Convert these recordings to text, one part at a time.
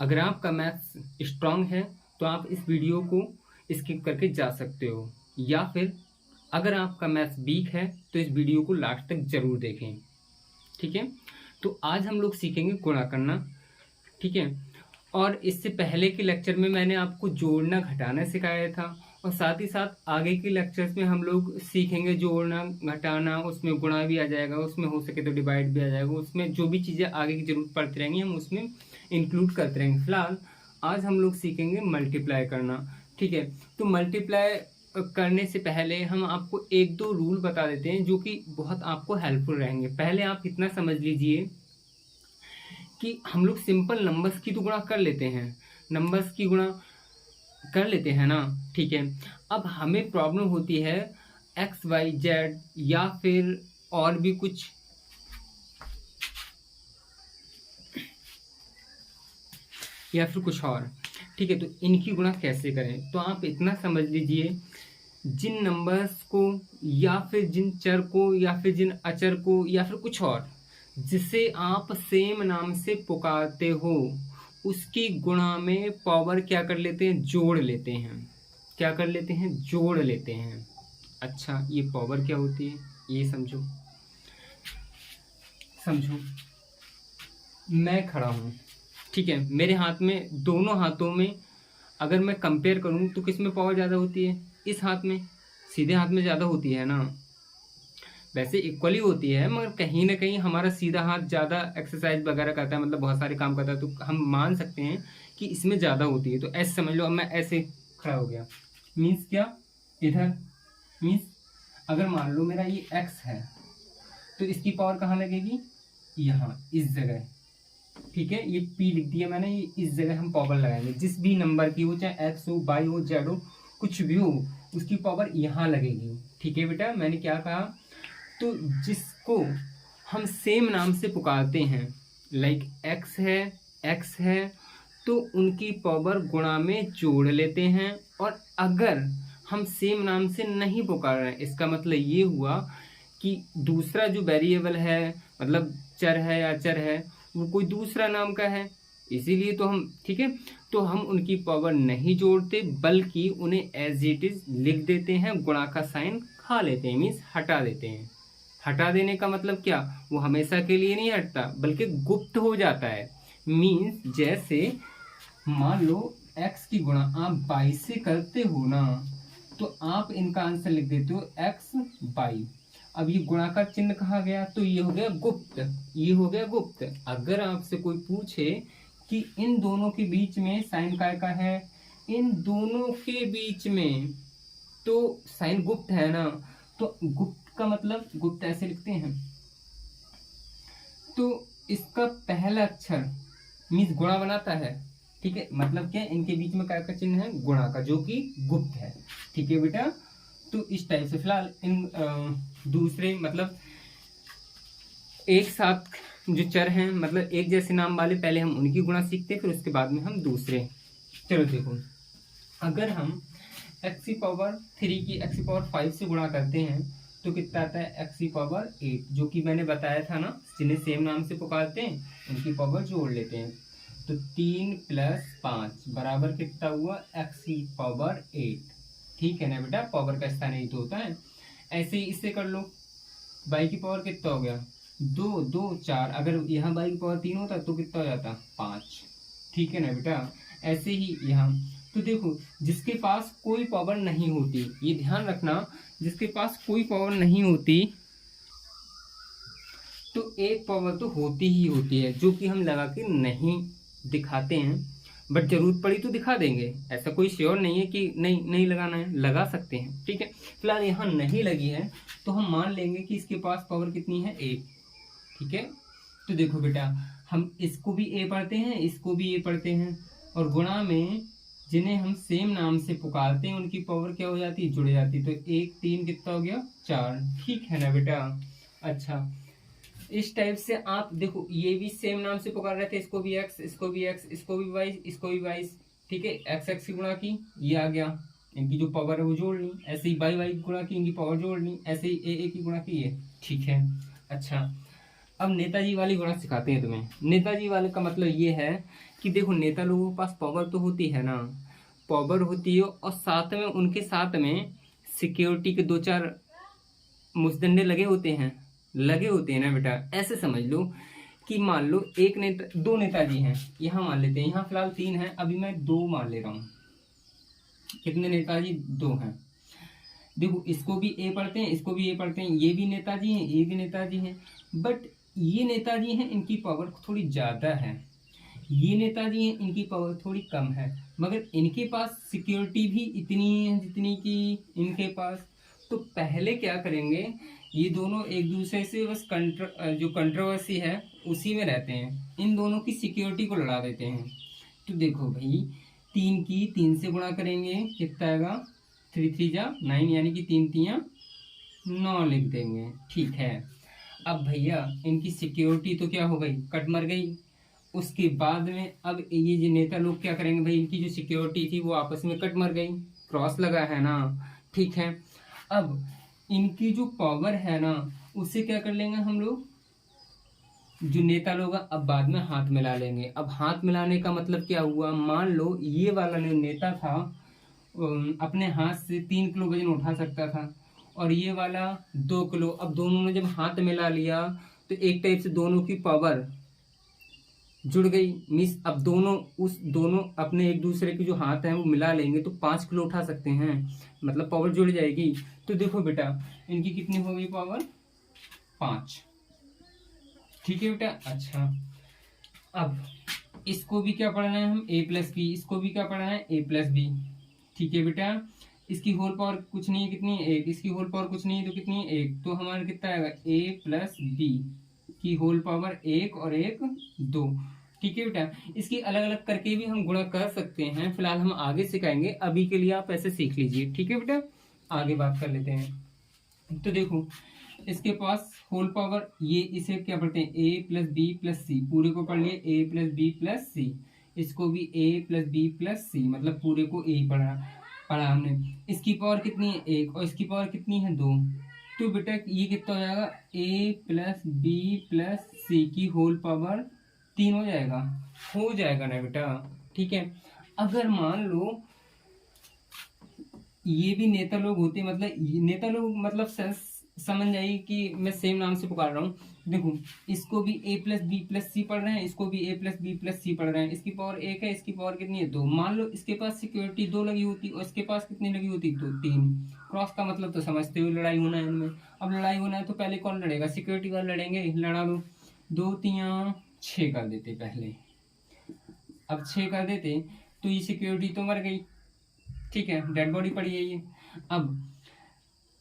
अगर आपका maths strong है तो आप इस वीडियो को स्किप करके जा सकते हो, या फिर अगर आपका मैथ्स वीक है तो इस वीडियो को लास्ट तक जरूर देखें। ठीक है, तो आज हम लोग सीखेंगे गुणा करना। ठीक है, और इससे पहले के लेक्चर में मैंने आपको जोड़ना घटाना सिखाया था, और साथ ही साथ आगे के लेक्चर्स में हम लोग सीखेंगे जोड़ना घटाना, उसमें गुणा भी आ जाएगा, उसमें हो सके तो डिवाइड भी आ जाएगा, उसमें जो भी चीज़ें आगे की जरूरत पड़ती रहेंगी हम उसमें इंक्लूड करते रहेंगे। फिलहाल आज हम लोग सीखेंगे मल्टीप्लाई करना। ठीक है, तो मल्टीप्लाई करने से पहले हम आपको एक दो रूल बता देते हैं जो कि बहुत आपको हेल्पफुल रहेंगे। पहले आप इतना समझ लीजिए कि हम लोग सिंपल नंबर्स की तो गुणा कर लेते हैं, नंबर्स की गुणा कर लेते हैं ना। ठीक है, अब हमें प्रॉब्लम होती है एक्स वाई जेड या फिर और भी कुछ, या फिर कुछ और। ठीक है, तो इनकी गुणा कैसे करें, तो आप इतना समझ लीजिए जिन नंबर्स को या फिर जिन चर को या फिर जिन अचर को या फिर कुछ और जिसे आप सेम नाम से पुकारते हो उसकी गुणा में पावर क्या कर लेते हैं, जोड़ लेते हैं। क्या कर लेते हैं, जोड़ लेते हैं। अच्छा, ये पावर क्या होती है ये समझो। समझो, मैं खड़ा हूँ, ठीक है, मेरे हाथ में, दोनों हाथों में अगर मैं कंपेयर करूँ तो किस में पावर ज़्यादा होती है, इस हाथ में, सीधे हाथ में ज़्यादा होती है ना। वैसे इक्वली होती है मगर कहीं ना कहीं हमारा सीधा हाथ ज़्यादा एक्सरसाइज वगैरह करता है, मतलब बहुत सारे काम करता है, तो हम मान सकते हैं कि इसमें ज़्यादा होती है। तो ऐसे समझ लो, अब मैं ऐसे खड़ा हो गया, मीन्स क्या, इधर मीन्स अगर मान लो मेरा ये एक्स है तो इसकी पावर कहाँ लगेगी, यहाँ इस जगह। ठीक है, ये पी लिख दिया मैंने, ये इस जगह हम पावर लगाएंगे। जिस भी नंबर की हो, चाहे एक्स हो, वाई हो, जेड हो, कुछ भी हो, उसकी पावर यहाँ लगेगी। ठीक है बेटा, मैंने क्या कहा, तो जिसको हम सेम नाम से पुकारते हैं, लाइक एक्स है तो उनकी पावर गुणा में जोड़ लेते हैं। और अगर हम सेम नाम से नहीं पुकार रहे हैं, इसका मतलब ये हुआ कि दूसरा जो वेरिएबल है, मतलब चर है या अचर है, वो कोई दूसरा नाम का है, इसीलिए तो हम, ठीक है, तो हम उनकी पावर नहीं जोड़ते बल्कि उन्हें एज इट इज लिख देते हैं, गुणा का साइन खा लेते हैं, मीन्स हटा देते हैं। हटा देने का मतलब क्या, वो हमेशा के लिए नहीं हटता बल्कि गुप्त हो जाता है। मीन्स जैसे मान लो x की गुणा आप बाई से करते हो ना, तो आप इनका आंसर लिख देते हो एक्स बाई। अब ये गुणा का चिन्ह कहाँ गया, तो ये हो गया गुप्त, ये हो गया गुप्त। अगर आपसे कोई पूछे कि इन दोनों के बीच में साइन काय का है, इन दोनों के बीच में तो साइन गुप्त है ना, तो गुप्त का मतलब गुप्त ऐसे लिखते हैं, तो इसका पहला अक्षर मीन्स गुणा बनाता है। ठीक है, मतलब क्या, इनके बीच में काय का चिन्ह है, गुणा का, जो कि गुप्त है। ठीक है बेटा, तो इस टाइप से फिलहाल इन दूसरे मतलब एक साथ जो चर हैं, मतलब एक जैसे नाम वाले, पहले हम उनकी गुणा सीखते हैं, फिर उसके बाद में हम दूसरे। चलो देखो, अगर हम एक्स की पावर 3 की एक्स की पावर 5 से गुणा करते हैं तो कितना आता है, एक्स की पावर 8, जो कि मैंने बताया था ना, जिन्हें सेम नाम से पुकारते हैं उनकी पावर जोड़ लेते हैं। तो 3 + 5 बराबर कितना हुआ, एक्स की पावर 8। ठीक है ना बेटा, पावर का स्थान यही तो होता है। ऐसे ही इससे कर लो, बाई की पावर कितना हो गया, 2 2 4, अगर यहाँ बाई की पावर 3 होता तो कितना हो जाता, 5। ठीक है ना बेटा, ऐसे ही यहाँ। तो देखो, जिसके पास कोई पावर नहीं होती, ये ध्यान रखना, जिसके पास कोई पावर नहीं होती तो एक पावर तो होती ही होती है, जो कि हम लगा के नहीं दिखाते हैं, बट जरूरत पड़ी तो दिखा देंगे। ऐसा कोई श्योर नहीं है कि नहीं नहीं लगाना है, लगा सकते हैं। ठीक है, फिलहाल यहाँ नहीं लगी है तो हम मान लेंगे कि इसके पास पावर कितनी है, 1। ठीक है, तो देखो बेटा, हम इसको भी ए पढ़ते हैं, इसको भी ए पढ़ते हैं, और गुणा में जिन्हें हम सेम नाम से पुकारते हैं उनकी पावर क्या हो जाती है, जुड़ जाती है। तो 1 3 कितना हो गया, 4। ठीक है ना बेटा। अच्छा, इस टाइप से आप देखो, ये भी सेम नाम से पुकार रहे थे, इसको भी एक्स, इसको भी एक्स, इसको भी वाई, इसको भी वाई। ठीक है, एक्स एक्स की गुणा की, ये आ गया, इनकी जो पावर है वो जोड़ ली। ऐसे ही वाई वाई की गुणा की, इनकी पावर जोड़ ली। ऐसे ही ए की गुणा की, ये। ठीक है, अच्छा, अब नेताजी वाली गुणा सिखाते हैं तुम्हें। नेताजी वाले का मतलब ये है कि देखो नेता लोगों के पास पावर तो होती है ना, पावर होती है और साथ में उनके साथ में सिक्योरिटी के 2-4 मुस्दंडे लगे होते हैं ना बेटा। ऐसे समझ लो कि मान लो एक नेता, 2 नेताजी हैं, यहाँ मान लेते हैं, यहाँ फिलहाल 3 हैं, अभी मैं 2 मान ले रहा हूँ। कितने नेताजी? 2 हैं। देखो इसको भी ए पढ़ते हैं, इसको भी ए पढ़ते हैं, ये भी नेताजी हैं, ये भी नेताजी हैं, बट ये नेताजी हैं, इनकी पावर थोड़ी ज़्यादा है, ये नेताजी हैं, इनकी पावर थोड़ी कम है, मगर इनके पास सिक्योरिटी भी इतनी है जितनी कि इनके पास। तो पहले क्या करेंगे, ये दोनों एक दूसरे से बस जो कंट्रोवर्सी है उसी में रहते हैं, इन दोनों की सिक्योरिटी को लड़ा देते हैं। तो देखो भाई 3 की 3 से गुणा करेंगे, कितना आएगा? 3 3 जा 9, यानी कि 3 3 9 लिख देंगे। ठीक है, अब भैया इनकी सिक्योरिटी तो क्या हो गई? कट मर गई। उसके बाद में अब ये जो नेता लोग क्या करेंगे भाई, इनकी जो सिक्योरिटी थी वो आपस में कट मर गई, क्रॉस लगा है ना। ठीक है, अब इनकी जो पावर है ना उससे क्या कर लेंगे हम लोग, जो नेता लोग अब बाद में हाथ मिला लेंगे। अब हाथ मिलाने का मतलब क्या हुआ, मान लो ये वाला जो नेता था अपने हाथ से 3 किलो वजन उठा सकता था और ये वाला 2 किलो। अब दोनों ने जब हाथ मिला लिया तो एक टाइप से दोनों की पावर जुड़ गई। मीन्स अब दोनों अपने एक दूसरे के जो हाथ हैं वो मिला लेंगे तो 5 किलो उठा सकते हैं, मतलब पावर जुड़ जाएगी। तो देखो बेटा इनकी कितनी हो गई पावर? 5। ठीक है बेटा। अच्छा, अब इसको भी क्या पढ़ना है हम? a plus B. इसको भी क्या पढ़ना है? a plus B. ठीक है बेटा, इसकी होल पावर कुछ नहीं है, कितनी है? 1। इसकी होल पावर कुछ नहीं है तो कितनी है? 1। तो हमारा कितना आएगा? a प्लस बी की होल पावर 1 और 1 2। ठीक है बेटा, इसकी अलग अलग करके भी हम गुणा कर सकते हैं, फिलहाल हम आगे सिखाएंगे, अभी के लिए आप ऐसे सीख लीजिए। ठीक है बेटा, आगे बात कर लेते हैं। तो देखो इसके पास होल पावर, ये इसे क्या पढ़ते हैं? a प्लस बी प्लस सी, पूरे को पढ़ लिए a प्लस बी प्लस सी। इसको भी a प्लस बी प्लस सी, मतलब पूरे को a पढ़ा हमने। इसकी पावर कितनी है? 1 और इसकी पावर कितनी है? 2। तो बेटा ये कितना हो जाएगा? a प्लस बी प्लस सी की होल पावर 3 हो जाएगा ना बेटा। ठीक है, अगर मान लो ये भी नेता लोग होते, मतलब नेता लोग मतलब समझ जाइए कि मैं सेम नाम से पुकार रहा हूँ। देखो इसको भी a प्लस बी प्लस सी पढ़ रहे हैं, इसको भी a प्लस बी प्लस सी पढ़ रहे हैं। इसकी पावर 1 है, इसकी पावर कितनी है? 2। मान लो इसके पास सिक्योरिटी 2 लगी होती और इसके पास कितनी लगी होती? 2 3। क्रॉस का मतलब तो समझते हुए लड़ाई होना है इनमें। अब लड़ाई होना है तो पहले कौन लड़ेगा? सिक्योरिटी वाले लड़ेंगे। लड़ा दो, 2 3 6 कर देते पहले। अब 6 कर देते तो ये सिक्योरिटी तो मर गई। ठीक है, डेड बॉडी पड़ी है ये। अब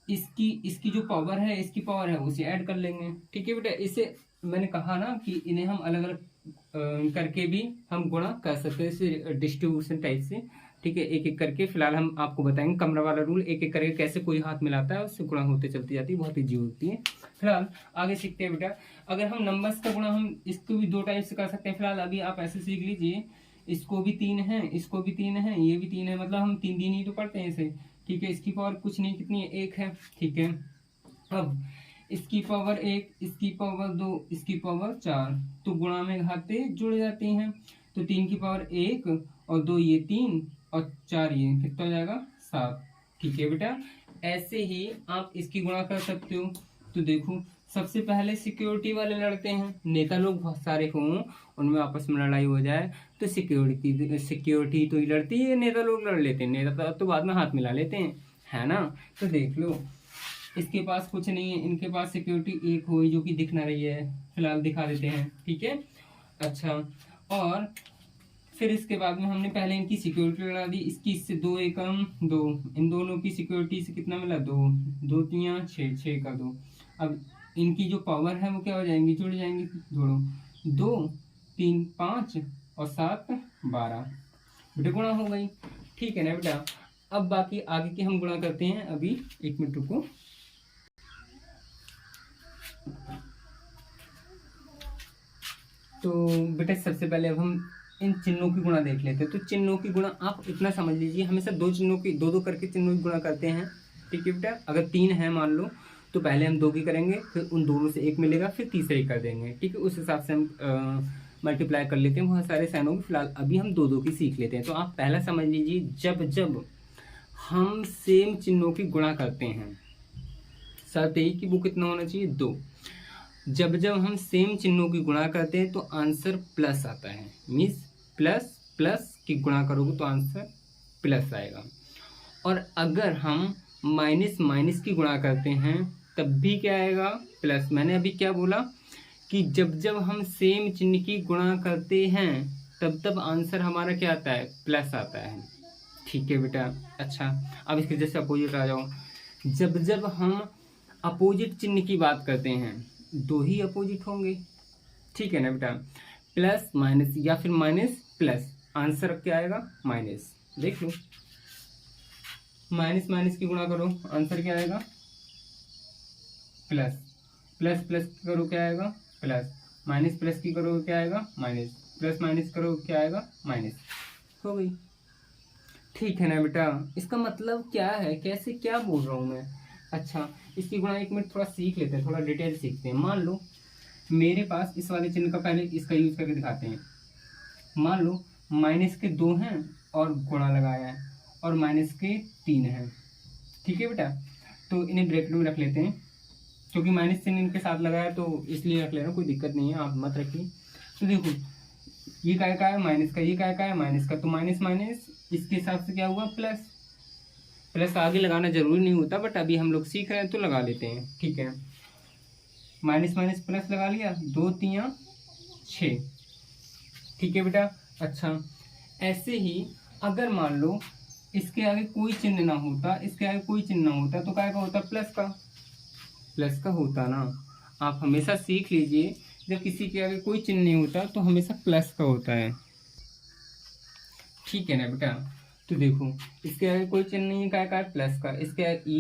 इसकी जो पावर है, इसकी पावर है, उसे ऐड कर लेंगे। ठीक है बेटा, इसे मैंने कहा ना कि इन्हें हम अलग अलग करके भी हम गुणा कर सकते हैं, इसे डिस्ट्रीब्यूशन टाइप से। ठीक है, एक एक करके फिलहाल हम आपको बताएंगे कमरा वाला रूल, एक एक करके कैसे कोई हाथ मिलाता है उससे गुणा होते चलती जाती है, बहुत ईजी होती है। फिलहाल आगे सीखते हैं बेटा। अगर हम नंबर्स का गुणा हम इसको भी 2 टाइप से कर सकते हैं। फिलहाल अभी आप ऐसे सीख लीजिए, इसको भी 3 है, इसको भी 3 है, ये भी 3 है, मतलब हम 3 3 ही तो पढ़ते हैं इसे। ठीक है, इसकी पावर कुछ नहीं, कितनी है? 1 है। ठीक है, अब इसकी पावर 1, इसकी पावर 2, इसकी पावर 4, तो गुणा में घाते जुड़ जाती हैं। तो 3 की पावर 1 और 2 ये 3 और 4 ये, कितना हो जाएगा? 7। ठीक है बेटा, ऐसे ही आप इसकी गुणा कर सकते हो। तो देखो सबसे पहले सिक्योरिटी वाले लड़ते हैं, नेता लोग बहुत सारे हों उनमें आपस में लड़ाई हो जाए तो सिक्योरिटी तो ही लड़ती है, नेता लोग लड़ लेते हैं, नेता तो बाद में हाथ मिला लेते हैं, है ना। तो देख लो इसके पास कुछ नहीं है, इनके पास सिक्योरिटी 1 हुई जो कि दिख ना रही है, फिलहाल दिखा देते हैं। ठीक है, अच्छा, और फिर इसके बाद में हमने पहले इनकी सिक्योरिटी लड़ा दी, इसकी इससे 2 एकम 2, इन दोनों की सिक्योरिटी से कितना मिला? 2 2 3 6 6 का 2। अब इनकी जो पावर है वो क्या हो जाएंगी? जुड़ जाएंगी। जोड़ो, 2 3 5 और 7 12, बेटा गुणा हो गई। ठीक है ना बेटा, अब बाकी आगे की हम गुणा करते हैं। अभी 1 मिनट रुको। तो बेटा सबसे पहले अब हम इन चिन्हों की गुणा देख लेते हैं। तो चिन्हों की गुणा आप इतना समझ लीजिए, हमेशा 2 चिन्हों की 2 2 करके चिन्हों की गुणा करते हैं। ठीक है बेटा, अगर 3 है मान लो तो पहले हम 2 की करेंगे, फिर उन दोनों से 1 मिलेगा, फिर तीसरे कर देंगे, ठीक है। उस हिसाब से हम मल्टीप्लाई कर लेते हैं बहुत सारे साइनों में। फिलहाल अभी हम 2 की सीख लेते हैं। तो आप पहला समझ लीजिए, जब जब हम सेम चिन्हों की गुणा करते हैं, शर्त यही कि वो कितना होना चाहिए, 2। जब जब हम सेम चिन्हों की गुणा करते हैं तो आंसर प्लस आता है। मीन्स प्लस प्लस की गुणा करोगे तो आंसर प्लस आएगा। और अगर हम माइनस माइनस की गुणा करते हैं तब भी क्या आएगा, प्लस। मैंने अभी क्या बोला कि जब जब हम सेम चिन्ह की गुणा करते हैं तब तब आंसर हमारा क्या आता है, प्लस आता है, ठीक है बेटा। अच्छा, अब इसके जैसे अपोजिट आ जाओ। जब जब हम अपोजिट चिन्ह की बात करते हैं, 2 ही अपोजिट होंगे, ठीक है ना बेटा। प्लस माइनस या फिर माइनस प्लस, आंसर क्या आएगा, माइनस। देख लो, माइनस माइनस की गुणा करो, आंसर क्या आएगा, प्लस। प्लस प्लस करो क्या आएगा, प्लस। माइनस प्लस की करो क्या आएगा, माइनस। प्लस माइनस करो क्या आएगा, माइनस। हो गई, ठीक है ना बेटा। इसका मतलब क्या है, कैसे क्या बोल रहा हूँ मैं। अच्छा, इसकी गुणा 1 मिनट थोड़ा सीख लेते हैं, थोड़ा डिटेल सीखते हैं। मान लो मेरे पास इस वाले चिन्ह का, पहले इसका यूज करके दिखाते हैं। मान लो माइनस के 2 हैं और गुणा लगाया है, और माइनस के 3 हैं, ठीक है बेटा। तो इन्हें ब्रैकेट में रख लेते हैं, क्योंकि माइनस चिन्ह इनके साथ लगाया तो इसलिए रख ले रहा हूँ, कोई दिक्कत नहीं है, आप मत रखिए। तो देखो, ये काय का है, माइनस का, ये काय का है, माइनस का, तो माइनस माइनस इसके हिसाब से क्या हुआ, प्लस। प्लस आगे लगाना जरूरी नहीं होता, बट अभी हम लोग सीख रहे हैं तो लगा लेते हैं, ठीक है। माइनस माइनस प्लस लगा लिया, 2 3 6, ठीक है बेटा। अच्छा, ऐसे ही अगर मान लो इसके आगे कोई चिन्ह ना होता, इसके आगे कोई चिन्ह ना होता, तो काय का होता, प्लस का। प्लस का होता ना, आप हमेशा सीख लीजिए, जब किसी के आगे कोई चिन्ह नहीं होता तो हमेशा प्लस का होता है, ठीक है ना बेटा। तो देखो, इसके आगे कोई चिन्ह नहीं है, काय का है, प्लस का। इसके आगे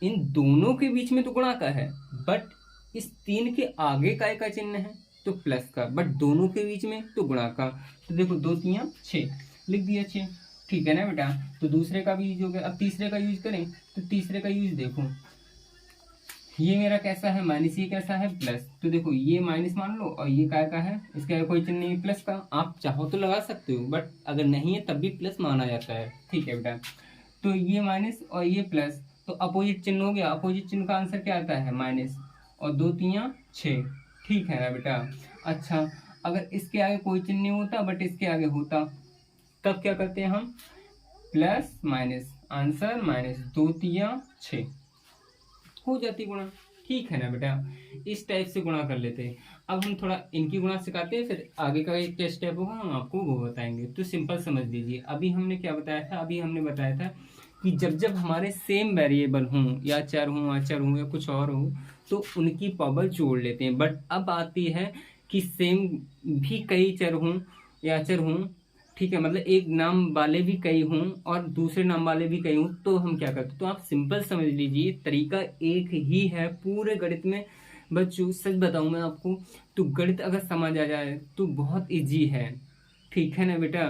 इन दोनों के बीच में तो गुणा का है, बट इस 3 के आगे काय का चिन्ह है, तो प्लस का, बट दोनों के बीच में तो गुणा का। तो देखो, 2 3 6 लिख दिया, 6, ठीक है ना बेटा। तो दूसरे का भी यूज हो गया। अब तीसरे का यूज करें, तो तीसरे का यूज देखो, ये मेरा कैसा है, माइनस, ये कैसा है, प्लस। तो देखो, ये माइनस मान लो और ये काय का है, इसका कोई चिन्ह नहीं है, प्लस का। आप चाहो तो लगा सकते हो, बट अगर नहीं है तब भी प्लस माना जाता है, ठीक है बेटा। तो ये माइनस और ये प्लस, तो अपोजिट चिन्ह हो गया। अपोजिट चिन्ह का आंसर क्या आता है, माइनस, और 2 3 6, ठीक है ना बेटा। अच्छा, अगर इसके आगे कोई चिन्ह नहीं होता बट इसके आगे होता, तब क्या करते हैं हम, प्लस माइनस, आंसर माइनस, 2 3 6, हो जाती गुणा, ठीक है ना बेटा। इस टाइप से गुणा कर लेते हैं। अब हम थोड़ा इनकी गुणा सिखाते हैं, फिर आगे का क्या स्टेप होगा हम आपको वो बताएंगे। तो सिंपल समझ लीजिए, अभी हमने क्या बताया था, अभी हमने बताया था कि जब जब हमारे सेम वेरिएबल हों, या चर हों, अचर हों, या कुछ और हो, तो उनकी पावर जोड़ लेते हैं। बट अब आती है कि सेम भी कई चर हों या अचर हों, ठीक है, मतलब एक नाम वाले भी कई हों और दूसरे नाम वाले भी कई हों, तो हम क्या करते हैं, तो आप सिंपल समझ लीजिए, तरीका एक ही है पूरे गणित में। बच्चों सच बताऊं मैं आपको, तो गणित अगर समझ आ जाए तो बहुत इजी है, ठीक है ना बेटा।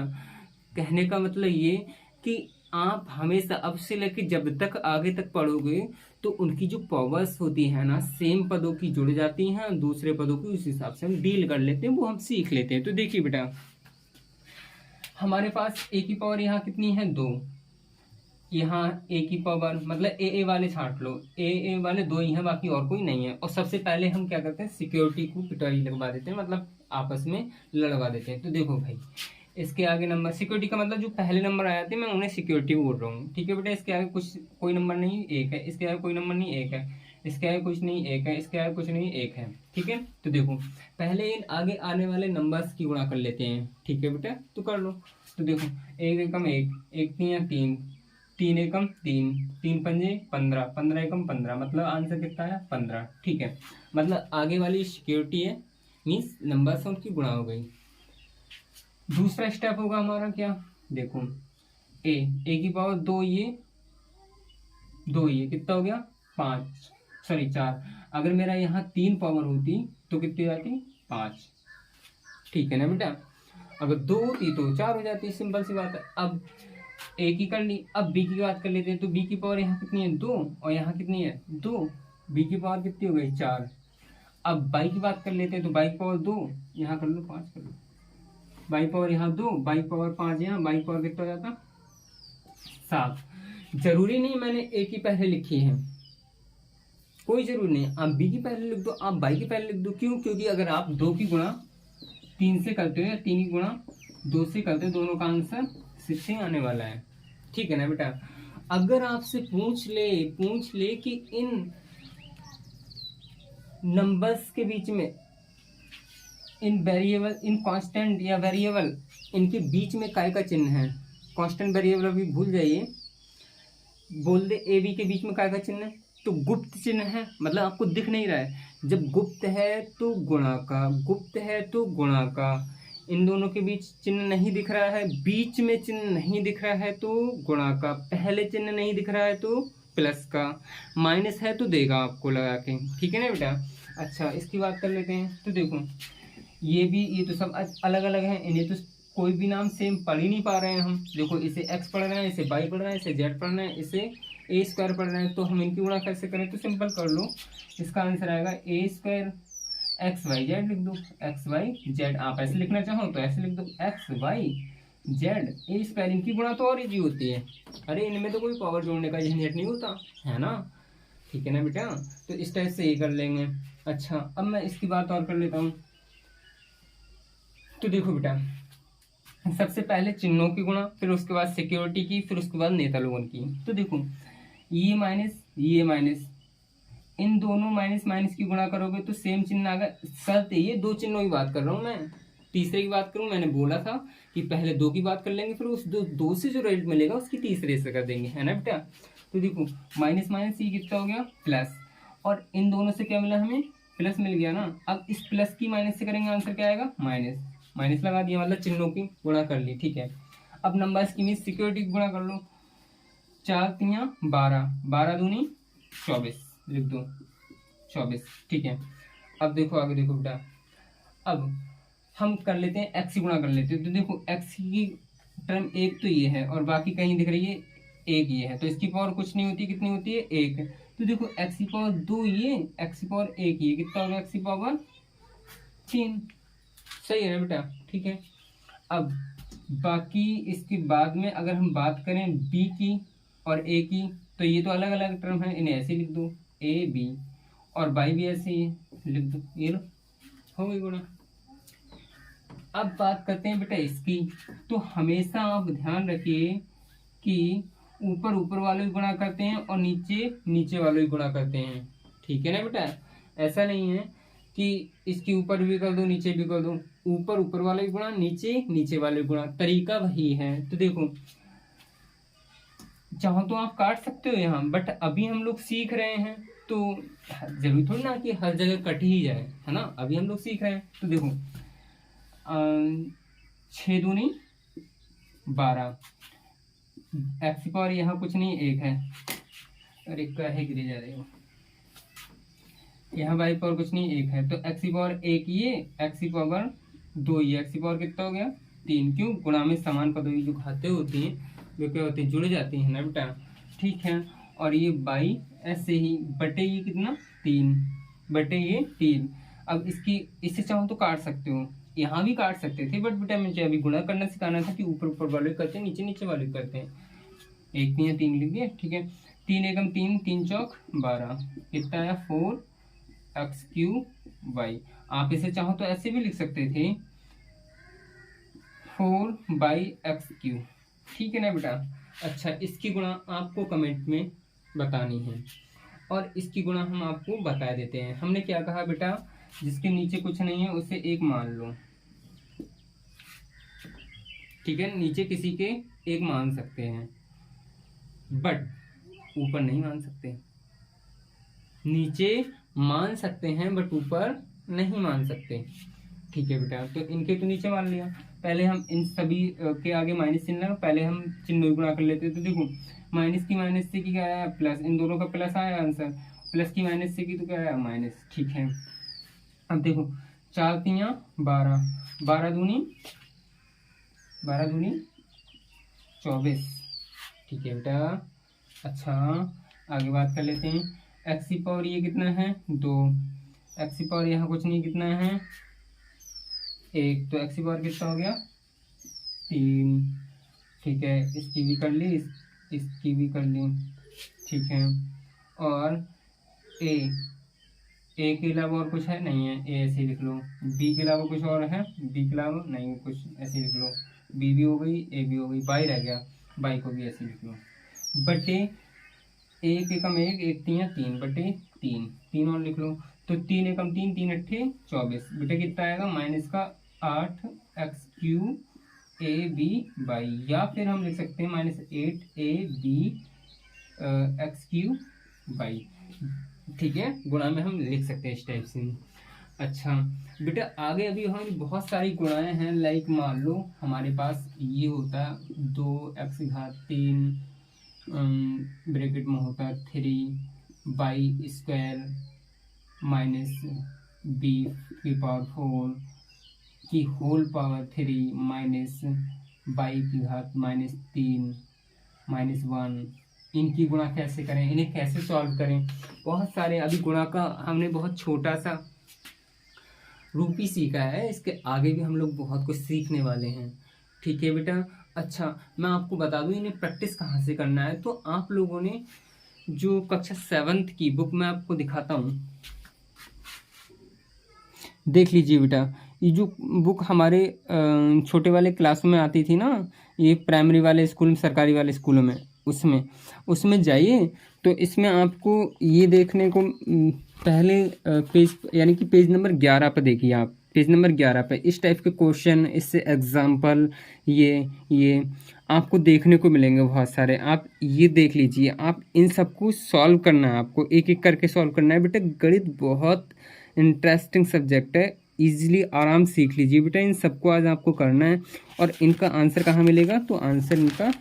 कहने का मतलब ये कि आप हमेशा अब से लेकर जब तक आगे तक पढ़ोगे तो उनकी जो पावर्स होती है ना, सेम पदों की जुड़ जाती हैं, दूसरे पदों की उस हिसाब से हम डील कर लेते हैं, वो हम सीख लेते हैं। तो देखिए बेटा, हमारे पास ए की पावर यहाँ कितनी है, 2। यहाँ ए की पावर मतलब ए वाले छांट लो, ए वाले 2 ही हैं, बाकी और कोई नहीं है। और सबसे पहले हम क्या करते हैं, सिक्योरिटी को पिटाई लगवा देते हैं, मतलब आपस में लड़वा देते हैं। तो देखो भाई, इसके आगे नंबर, सिक्योरिटी का मतलब जो पहले नंबर आए थे मैं उन्हें सिक्योरिटी बोल रहा हूँ, ठीक है बेटा। इसके आगे कुछ कोई नंबर नहीं, 1 है। इसके आगे कोई नंबर नहीं, 1 है। इसके आगे कुछ नहीं, 1 है। इसके आगे कुछ नहीं, 1 है, ठीक है। तो देखो, पहले इन आगे आने वाले नंबर्स की गुणा कर लेते हैं, ठीक है बेटा। तो कर लो। तो देखो, 1 एकम 1, 1 3 3, 3 एकम 3, 3 पंजे 15, 15 एकम 15, मतलब आंसर कितना है, 15, ठीक है। मतलब आगे वाली सिक्योरिटी है, मीन्स नंबर से उनकी गुणा हो गई। दूसरा स्टेप होगा हमारा क्या, देखो, ए की पावर 2, ये 2, ये कितना हो गया, 5, सॉरी 4। अगर मेरा यहाँ 3 पावर होती तो कितनी हो जाती, 5, ठीक है ना बेटा। अगर 2 होती तो 4 हो जाती, सिंपल सी बात है। अब ए की कर ली, अब बी की बात कर लेते हैं। तो बी की पावर यहाँ कितनी है, 2, और यहाँ कितनी है, 2। बी की पावर कितनी हो गई 4। अब बाई की बात कर लेते हैं, तो बाई की पावर 2, यहाँ कर लो 5 कर लो, बाई पावर यहाँ 2, बाई पावर 5 यहाँ, बाई पावर कितना हो जाता 7। जरूरी नहीं मैंने ए की पहले लिखी है, कोई जरूरी नहीं, आप बी की पहले लिख दो, आप बाई की पहले लिख दो। क्यों? क्योंकि अगर आप 2 की गुणा 3 से करते हो या 3 की गुणा 2 से करते हो, दोनों का आंसर 6 ही आने वाला है। ठीक है ना बेटा? अगर आपसे पूछ ले कि इन नंबर्स के बीच में, इन वेरिएबल, इन कांस्टेंट या वेरिएबल, इनके बीच में काय का चिन्ह है, कांस्टेंट वेरिएबल अभी भूल जाइए, बोल दे ए बी के बीच में काय का चिन्ह है, तो गुप्त चिन्ह है, मतलब आपको दिख नहीं रहा है। जब गुप्त है तो गुणा का, गुप्त है तो गुणा का, इन दोनों के बीच चिन्ह नहीं दिख रहा है, बीच में चिन्ह नहीं दिख रहा है तो गुणा का, पहले चिन्ह नहीं दिख रहा है तो प्लस का, माइनस है तो देगा आपको लगा के। ठीक है ना बेटा? अच्छा, इसकी बात कर लेते हैं। तो देखो ये भी, ये तो सब अलग अलग हैं, इन्हें तो कोई भी नाम सेम पढ़ ही नहीं पा रहे हैं हम। देखो इसे x पढ़ रहे हैं, इसे y पढ़ रहे हैं, इसे z पढ़ रहे हैं, इसे a स्क्वायर पढ़ रहे हैं, तो हम इनकी गुणा कैसे करें? तो सिंपल कर लो, इसका आंसर आएगा a square X Y Z, लिख दो एक्स वाई जेड। आप ऐसे लिखना चाहो तो ऐसे लिख दो X Y Z A square. इनकी गुणा तो और इजी होती है, अरे इनमें तो कोई पावर जोड़ने का झंझट नहीं होता है ना। ठीक है ना बेटा? तो इस टाइप से ये कर लेंगे। अच्छा, अब मैं इसकी बात और कर लेता हूँ। तो देखो बेटा, सबसे पहले चिन्हों की गुणा, फिर उसके बाद सिक्योरिटी की, फिर उसके बाद नेता लोगन की। तो देखो ये माइनस, इन दोनों माइनस माइनस की गुणा करोगे तो सेम चिन्ह आएगा। शर्त ये 2 चिन्हों की बात कर रहा हूँ मैं, तीसरे की बात करूँ, मैंने बोला था कि पहले 2 की बात कर लेंगे, फिर उस दो से जो रिजल्ट मिलेगा उसकी तीसरे से कर देंगे, है ना बेटा? तो देखो माइनस माइनस ये कितना हो गया प्लस, और इन दोनों से क्या मिला हमें? प्लस मिल गया ना। अब इस प्लस की माइनस से करेंगे, आंसर क्या आएगा? माइनस। माइनस लगा दिया, मतलब चिन्हों की गुणा कर ली। ठीक है, अब नंबर्स की मीन सिक्योरिटी की गुणा कर लो। 4 तियां 12, 12 दूनी 24, लिख दो 24। ठीक है, अब देखो आगे देखो बेटा, अब हम कर लेते हैं एक्स की गुणा कर लेते हैं। तो देखो एक्स की टर्म एक तो ये है और बाकी कहीं दिख रही है एक ये है, तो इसकी पावर कुछ नहीं होती, कितनी होती है? 1। तो देखो एक्स की पावर 2 ये, एक्स की पावर 1 ये, कितना होगा? एक्स की पावर 3। सही है ना बेटा? ठीक है, अब बाकी इसके बाद में अगर हम बात करें बी की और ए की, तो ये तो अलग अलग टर्म है, इन्हें ऐसे लिख दो ए बी, और बाई भी ऐसे ही लिख दो, ये लो हो गई गुणा। अब बात करते हैं बेटा इसकी। तो हमेशा आप ध्यान रखिए कि ऊपर ऊपर वालों की गुणा करते हैं और नीचे नीचे वालों की गुणा करते हैं। ठीक है ना बेटा? ऐसा नहीं है कि इसके ऊपर भी कर दो नीचे भी कर दो, ऊपर ऊपर वाले की गुणा, नीचे नीचे वाले की गुणा, तरीका वही है। तो देखो चाहो तो आप काट सकते हो यहाँ, बट अभी हम लोग सीख रहे हैं तो जरूरी थोड़ी ना कि हर जगह कट ही जाए, है ना? अभी हम लोग सीख रहे हैं। तो देखो 6 दूनी 12, एक्स की पावर यहाँ कुछ नहीं 1 है, अरे काहे गिरे जा रहे हो, यहाँ वाई पावर कुछ नहीं 1 है, तो एक्स की पावर 1 ये, एक्स की पावर 2 ये, एक्स की पावर कितना हो गया 3। क्यों? गुणा में समान पदों की जो घातें होती हैं वो क्या होती है? जुड़ जाती हैं ना बेटा। ठीक है, और ये बाई ऐसे ही बटे ये कितना 3 बटे ये 3। अब इसकी इससे चाहो तो काट सकते हो, यहाँ भी काट सकते थे, बट बेटा मुझे अभी गुणा करना सिखाना था कि ऊपर ऊपर वाले करते हैं, नीचे नीचे वाले करते हैं। 1 3 3 लिख दिया। ठीक है, 3 एकम 3, 3 चौक 12, कितना आया 4x3y। आप इसे चाहो तो ऐसे भी लिख सकते थे 4/x3। ठीक है ना बेटा? अच्छा, इसकी गुणा आपको कमेंट में बतानी है और इसकी गुणा हम आपको बता देते हैं। हमने क्या कहा बेटा? जिसके नीचे कुछ नहीं है उसे 1 मान लो। ठीक है, नीचे किसी के 1 मान सकते हैं बट ऊपर नहीं मान सकते। नीचे मान सकते हैं बट ऊपर नहीं मान सकते। ठीक है बेटा, तो इनके तो नीचे मान लिया। पहले हम इन सभी के आगे माइनस चिन्ह लगा, पहले हम चिन्ह गुणा कर लेते हैं। तो देखो माइनस की माइनस से की क्या आया? प्लस। इन दोनों का प्लस आया आंसर, प्लस की माइनस से की तो क्या आया? माइनस। ठीक है, अब देखो 4 तियां 12, 12 दूनी 24। ठीक है बेटा, अच्छा आगे बात कर लेते हैं। एक्स की पावर ये कितना है 2, एक्स की पावर यहाँ कुछ नहीं कितना है 1, तो एक्स की पावर कितना हो गया 3। ठीक है, इसकी भी कर ली, इसकी भी कर ली। ठीक है, और ए के अलावा और कुछ है नहीं है, ए ऐसे ही लिख लो। बी के अलावा कुछ और है, बी के अलावा नहीं कुछ, ऐसे ही लिख लो। बी भी हो गई, ए भी हो गई, बाई रह गया, बाई को भी ऐसे लिख लो। बटे एक एकम एक, एक तीन 3 बटे 3, 3 और लिख लो। तो 3 एकम 3, 3 अट्ठे 24, बेटे कितना आएगा माइनस का 8 X Q A B by, या फिर हम लिख सकते हैं minus 8 A B X Q by. ठीक है, गुणा में हम लिख सकते हैं इस टाइप से। अच्छा बेटा आगे अभी हमारी बहुत सारी गुणाएं हैं, लाइक मान लो हमारे पास ये होता है 2x3 ब्रैकेट में होता है 3 बाई स्क्वायर माइनस बी की पावर 4 की होल पावर 3 माइनस बाई की घात -3 -1। इनकी गुणा कैसे करें, इन्हें कैसे सॉल्व करें, बहुत सारे अभी गुणा का हमने बहुत छोटा सा रूप ही सीखा है, इसके आगे भी हम लोग बहुत कुछ सीखने वाले हैं। ठीक है बेटा। अच्छा मैं आपको बता दूं इन्हें प्रैक्टिस कहाँ से करना है, तो आप लोगों ने जो कक्षा 7th की बुक मैं आपको दिखाता हूँ, देख लीजिए बेटा। ये जो बुक हमारे छोटे वाले क्लासों में आती थी ना, ये प्राइमरी वाले स्कूल में, सरकारी वाले स्कूलों में, उसमें जाइए तो इसमें आपको ये देखने को पहले पेज यानी कि पेज नंबर 11 पर देखिए आप, पेज नंबर 11 पर इस टाइप के क्वेश्चन, इससे एग्जाम्पल ये आपको देखने को मिलेंगे बहुत सारे। आप ये देख लीजिए, आप इन सबको सॉल्व करना है, आपको एक एक करके सॉल्व करना है बेटा। गणित बहुत इंटरेस्टिंग सब्जेक्ट है, इजीली आराम सीख लीजिए बेटा, इन सबको आज आपको करना है। और इनका आंसर कहाँ मिलेगा, तो आंसर इनका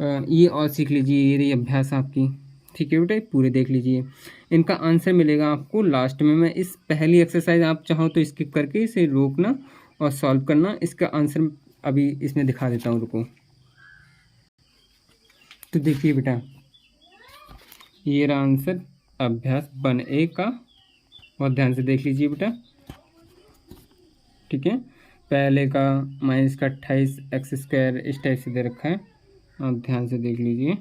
ये और सीख लीजिए, ये रही अभ्यास आपकी। ठीक है बेटा, पूरे देख लीजिए, इनका आंसर मिलेगा आपको लास्ट में। मैं इस पहली एक्सरसाइज आप चाहो तो स्किप करके इसे रोकना और सॉल्व करना। इसका आंसर अभी इसमें दिखा देता हूँ, रुको। तो देखिए बेटा, ये रहा आंसर अभ्यास 1A का, बहुत ध्यान से देख लीजिए बेटा। ठीक है, पहले का माइनस का 28 एक्स स्क्वायर इस टाइप से दे रखा है, आप ध्यान से देख लीजिए।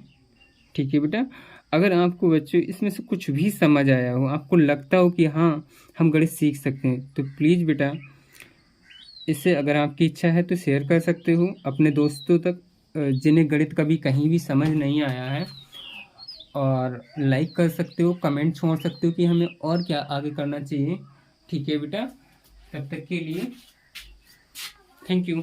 ठीक है बेटा, अगर आपको बच्चों इसमें से कुछ भी समझ आया हो, आपको लगता हो कि हाँ हम गणित सीख सकते हैं, तो प्लीज़ बेटा इससे अगर आपकी इच्छा है तो शेयर कर सकते हो अपने दोस्तों तक जिन्हें गणित कभी कहीं भी समझ नहीं आया है, और लाइक कर सकते हो, कमेंट छोड़ सकते हो कि हमें और क्या आगे करना चाहिए। ठीक है बेटा, तब तक के लिए थैंक यू।